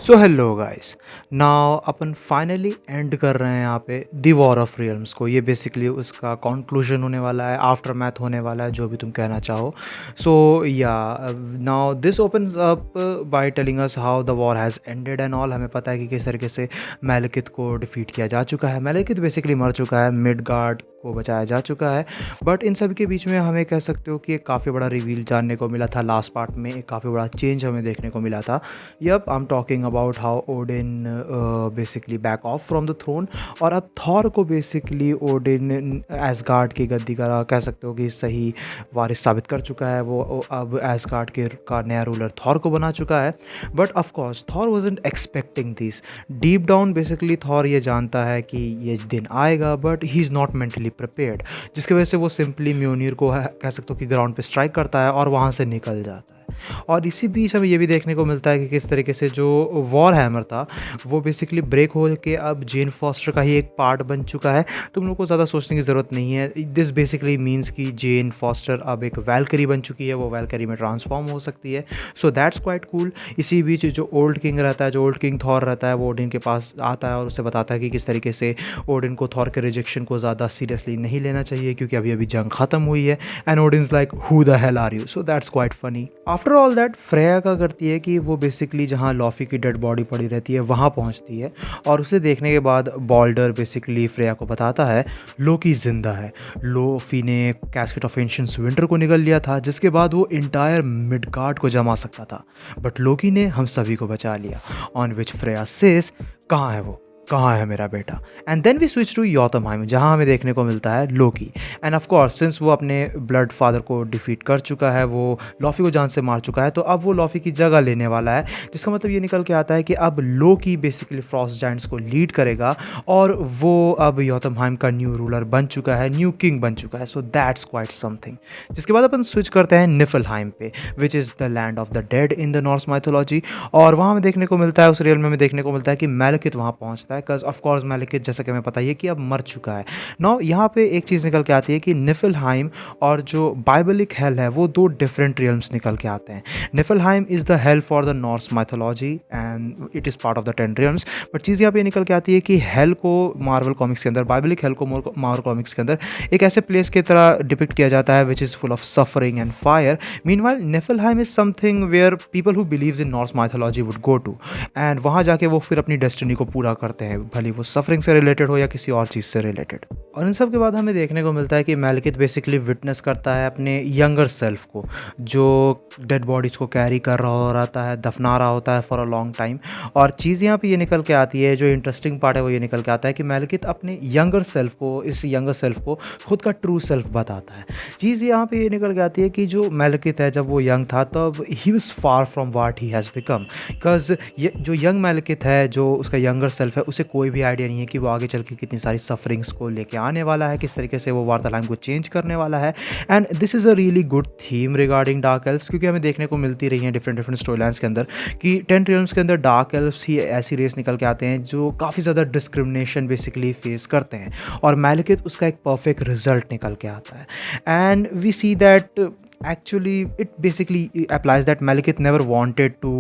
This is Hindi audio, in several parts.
So hello guys. Now upon finally and कर रहे हैं यहाँ पे द वॉर ऑफ रियल्म्स को। ये बेसिकली उसका कंक्लूजन होने वाला है, आफ्टर मैथ होने वाला है, जो भी तुम कहना चाहो। सो या now this opens up by telling us how the war has ended and all. हमें पता है कि किस तरीके से मैलेकिथ को डिफीट किया जा चुका है। मैलेकिथ बेसिकली मर चुका है, मिडगार्ड को बचाया जा चुका है। बट इन सब के बीच में हमें कह सकते हो कि एक काफ़ी बड़ा रिवील जानने को मिला था लास्ट पार्ट में। एक काफ़ी बड़ा चेंज हमें देखने को मिला था। Yup, I am talking about how Odin basically back off from the throne, और अब थॉर को बेसिकली ओडिन एसगार्ड की गद्दी का कह सकते हो कि सही वारिस साबित कर चुका है। वो अब एसगार्ड के का नया रूलर थॉर को बना चुका है। But of course Thor wasn't expecting this. Deep down basically Thor ये जानता है कि ये दिन आएगा, but he is not mentally prepared, जिसकी वजह से वो सिंपली म्योनिर को कह सकते हो कि ग्राउंड पे स्ट्राइक करता है और वहाँ से निकल जाता है। और इसी बीच हमें ये भी देखने को मिलता है कि किस तरीके से जो वॉर हैमर था वो बेसिकली ब्रेक हो के अब जेन फॉस्टर का ही एक पार्ट बन चुका है। तुम लोग को ज़्यादा सोचने की ज़रूरत नहीं है। दिस बेसिकली मीन्स कि जेन फॉस्टर अब एक वैल्करी बन चुकी है, वो वैल्करी में ट्रांसफॉर्म हो सकती है। सो दैट्स क्वाइट कूल। इसी बीच जो ओल्ड किंग रहता है, जो ओल्ड किंग थॉर रहता है, वो ओडिन के पास आता है और उसे बताता है कि किस तरीके से ओडिन को थॉर के रिजेक्शन को ज़्यादा सीरियसली नहीं लेना चाहिए, क्योंकि अभी अभी जंग ख़त्म हुई है। And Odin's like who the hell are you. So that's quite funny. After all that Freya का करती है कि वो बेसिकली जहाँ लॉफी की डेड बॉडी पड़ी रहती है वहाँ पहुँचती है, और उसे देखने के बाद बॉल्डर बेसिकली फ्रेया को बताता है लोकी जिंदा है। लोफी ने कैस्केट ऑफ एंशिएंट विंटर को निगल लिया था, जिसके बाद वो इंटायर मिडगार्ड को जमा सकता था, बट लोकी ने हम सभी को बचा लिया। ऑन विच फ्रेया सेज, कहाँ है वो, कहाँ है मेरा बेटा। And then we switch to Jotunheim, जहाँ हमें देखने को मिलता है Loki. And of course since वो अपने ब्लड फादर को डिफीट कर चुका है, वो लॉफी को जान से मार चुका है, तो अब वो लॉफी की जगह लेने वाला है, जिसका मतलब ये निकल के आता है कि अब लोकी बेसिकली फ्रॉस्ट जायंट्स को लीड करेगा, और वो अब योतमहाइम का न्यू रूलर बन चुका है, न्यू किंग बन चुका है। सो दैट्स क्वाइट समथिंग। जिसके बाद अपन स्विच करते हैं निफलहाइम पे, which is the land of the dead in the Norse mythology. और वहाँ हमें देखने को मिलता है, उस रियल में हमें देखने को मिलता है कि मैलेकिथ वहाँ पहुँचता है, बिकॉज ऑफ कोर्स मैलेकिथ जैसा कि हमें पता ही है कि अब मर चुका है। नाउ यहाँ पे एक चीज़ निकल के आती है कि निफलहाइम और जो बाइबलिक हेल है वो दो डिफरेंट रियल्म्स निकल के आते हैं। Niflheim is the hell for the Norse mythology and it is part of the 10 realms. But चीज़ यहाँ पे निकल के आती है कि हेल को मार्वल कॉमिक्स के अंदर, बाइबलिक हेल को मार्वल कॉमिक्स के अंदर एक ऐसे प्लेस की तरह डिपिक्ट किया जाता है which is full of suffering and fire. Meanwhile Niflheim is something where people who believes in Norse mythology would go to, and वहाँ जाके वो फिर अपनी डेस्टिनी को पूरा करते हैं, भले वो सफरिंग से रिलेटेड हो या किसी और चीज़ से रिलेटेड। और इन सब के बाद हमें देखने को मिलता है कि मैलेकिथ बेसिकली विटनेस करता है अपने यंगर सेल्फ को, जो डेड बॉडीज़ को कैरी कर रहा रहता है, दफना रहा होता है फॉर अ लॉन्ग टाइम। और चीज़ यहाँ पे ये निकल के आती है, जो इंटरेस्टिंग पार्ट है वो ये निकल के आता है कि मैलेकिथ अपने यंगर सेल्फ को, इस यंगर सेल्फ को खुद का ट्रू सेल्फ बताता है। चीज़ यहाँ पे ये निकल के आती है कि जो मैलेकिथ है जब वो यंग था तब he was far from what he has become, because जो यंग मैलेकिथ है, जो उसका यंगर सेल्फ है, उसे कोई भी आइडिया नहीं है कि वो आगे चल के कितनी सारी सफरिंग्स को लेके आने वाला है, किस तरीके से वो वार्तालाप को चेंज करने वाला है। And this is a really good theme regarding dark elves, क्योंकि हमें देखने को मिलती रही हैं डिफरेंट स्टोरी लाइन्स के अंदर कि 10 रियल्म्स के अंदर डार्क एल्व्स ही ऐसी रेस निकल के आते हैं जो काफ़ी ज़्यादा डिस्क्रिमिनेशन बेसिकली फेस करते हैं, और मैलेकिथ उसका एक परफेक्ट रिजल्ट निकल के आता है। And we see that actually it basically applies that Malekith never wanted to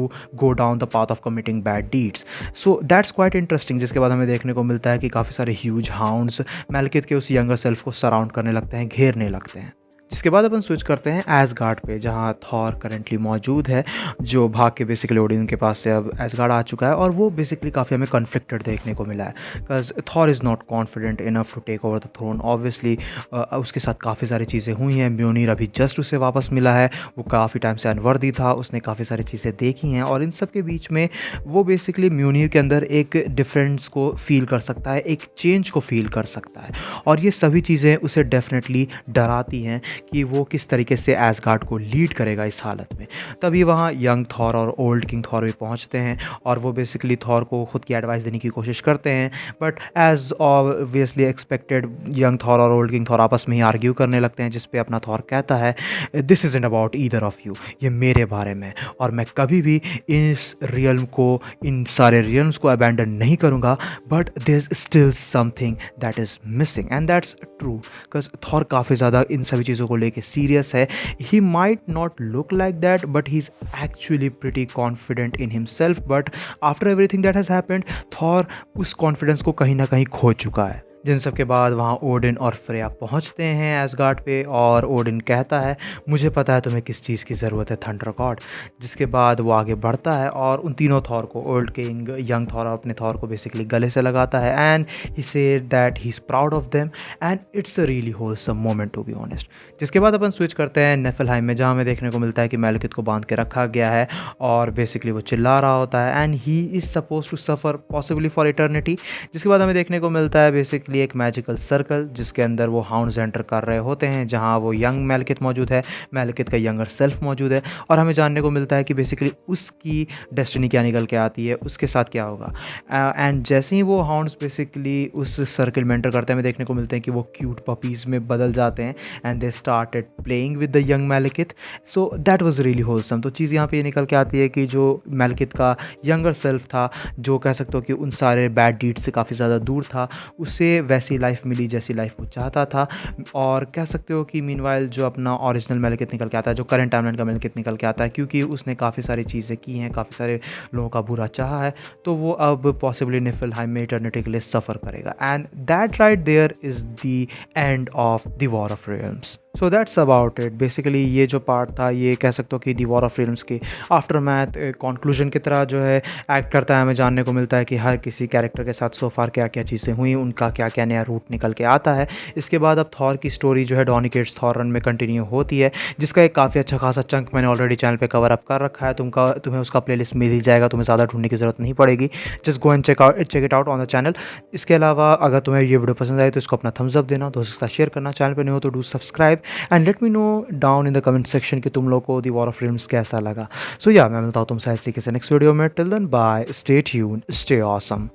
go down the path of committing bad deeds. So that's quite interesting। जिसके बाद हमें देखने को मिलता है कि काफ़ी सारे ह्यूज हाउंड्स Malekith के उस यंगर सेल्फ को सराउंड करने लगते हैं, घेरने लगते हैं। जिसके बाद अपन स्विच करते हैं एसगार्ड पे, जहाँ थॉर करेंटली मौजूद है, जो भाग के बेसिकली ओडिन के पास से अब एसगार्ड आ चुका है, और वो बेसिकली काफ़ी हमें कन्फ्लिक्टेड देखने को मिला है, because Thor is not confident enough to take over the throne. Obviously उसके साथ काफ़ी सारी चीज़ें हुई हैं। म्योनिर अभी जस्ट उसे वापस मिला है, वो काफ़ी टाइम से अनवर्दी था, उसने काफ़ी सारी चीज़ें देखी हैं, और इन सब के बीच में वो बेसिकली म्योनिर के अंदर एक डिफरेंस को फील कर सकता है, एक चेंज को फील कर सकता है, और ये सभी चीज़ें उसे डेफिनेटली डराती हैं कि वो किस तरीके से एसगार्ड को लीड करेगा इस हालत में। तभी वहाँ यंग थॉर और ओल्ड किंग थॉर भी पहुँचते हैं, और वो बेसिकली थॉर को खुद की एडवाइस देने की कोशिश करते हैं, but as obviously expected young Thor और ओल्ड किंग थॉर आपस में ही आर्ग्यू करने लगते हैं, जिस पे अपना थॉर कहता है this is int about either of you, ये मेरे बारे में, और मैं कभी भी इस रियल्म को, इन सारे रियल्म्स को अबैंडन नहीं करूँगा, but there is still something that is missing, and that's true, because Thor काफ़ी ज़्यादा इन सभी चीज़ों चीज़ों को लेके सीरियस है। He might not look like that but he is actually pretty confident in himself, but after everything that has happened Thor उस कॉन्फिडेंस को कहीं ना कहीं खो चुका है। जिन सब के बाद वहाँ ओडिन और फ्रेया पहुँचते हैं एसगार्ड पे और ओडिन कहता है मुझे पता है तुम्हें किस चीज़ की ज़रूरत है थंडर गॉड। जिसके बाद वो आगे बढ़ता है और उन तीनों थॉर को, ओल्ड किंग, यंग थॉर, अपने थॉर को बेसिकली गले से लगाता है and he said that he is proud of them and it's a really wholesome moment to be honest. जिसके बाद अपन स्विच करते हैं नेफलहाइम में, जहाँ हमें देखने को मिलता है कि मैलकिथ को बांध के रखा गया है और बेसिकली वो चिल्ला रहा होता है and he is suppose to suffer possibly for eternity. जिसके बाद हमें देखने को मिलता है बेसिकली एक मैजिकल सर्कल जिसके अंदर वो हाउंड्स एंटर कर रहे होते हैं, जहां वो यंग मैलकिथ मौजूद है, मैलकिथ का यंगर सेल्फ मौजूद है और हमें जानने को मिलता है कि बेसिकली उसकी डेस्टिनी क्या निकल के आती है, उसके साथ क्या होगा। एंड जैसे ही वो हाउंड्स बेसिकली उस सर्कल में एंटर करते हैं हमें देखने को मिलते हैं कि वो क्यूट पपीज़ में बदल जाते हैं and they started playing with the young Malekith. So that was really wholesome. तो चीज़ यहाँ पे ये निकल के आती है कि जो मैलकिथ का यंगर सेल्फ था, जो कह सकते हो कि उन सारे बैड डीड से काफ़ी ज़्यादा दूर था, उसे वैसी लाइफ मिली जैसी लाइफ वो चाहता था। और कह सकते हो कि मीनवाइल जो अपना ओरिजिनल मैलकिथ निकल के आता है, जो करंट टाइमलाइन का मैलकिथ निकल के आता है, क्योंकि उसने काफ़ी सारी चीज़ें की हैं, काफ़ी सारे लोगों का बुरा चाहा है, तो वो अब पॉसिबली निफलहाइम में इटर्निटी के लिए सफ़र करेगा। And that right there is the end of the war of realms. So that's about it. Basically ये जो पार्ट था ये कह सकते हो कि दी वॉर ऑफ रियल्म्स के आफ्टर मैथ कंक्लूजन की तरह जो है एक्ट करता है। हमें जानने को मिलता है कि हर किसी कैरेक्टर के साथ सो फार क्या क्या चीज़ें हुई, उनका क्या क्या नया रूट निकल के आता है। इसके बाद अब थॉर की स्टोरी जो है डॉनिकेट्स थॉर रन में कंटिन्यू होती है, जिसका एक काफ़ी अच्छा खासा चंक मैंने ऑलरेडी चैनल पे कवर अप कर रखा है। तुम्हें उसका प्लेलिस्ट मिल ही जाएगा, तुम्हें ज़्यादा ढूंढने की ज़रूरत नहीं पड़ेगी। Just go and check it out on the channel. इसके अलावा अगर तुम्हें ये वीडियो पसंद आए तो इसको अपना थम्स अप देना, दोस्तों के साथ शेयर करना, चैनल पर नहीं हो तो do subscribe and let me know down in the comment section कि तुम लोग को दी वॉर ऑफ रियल्म्स कैसा लगा। सो या मैं मिलता हूँ तुमसे ऐसे किसी नेक्स्ट वीडियो में। Till then bye, stay tuned, stay awesome.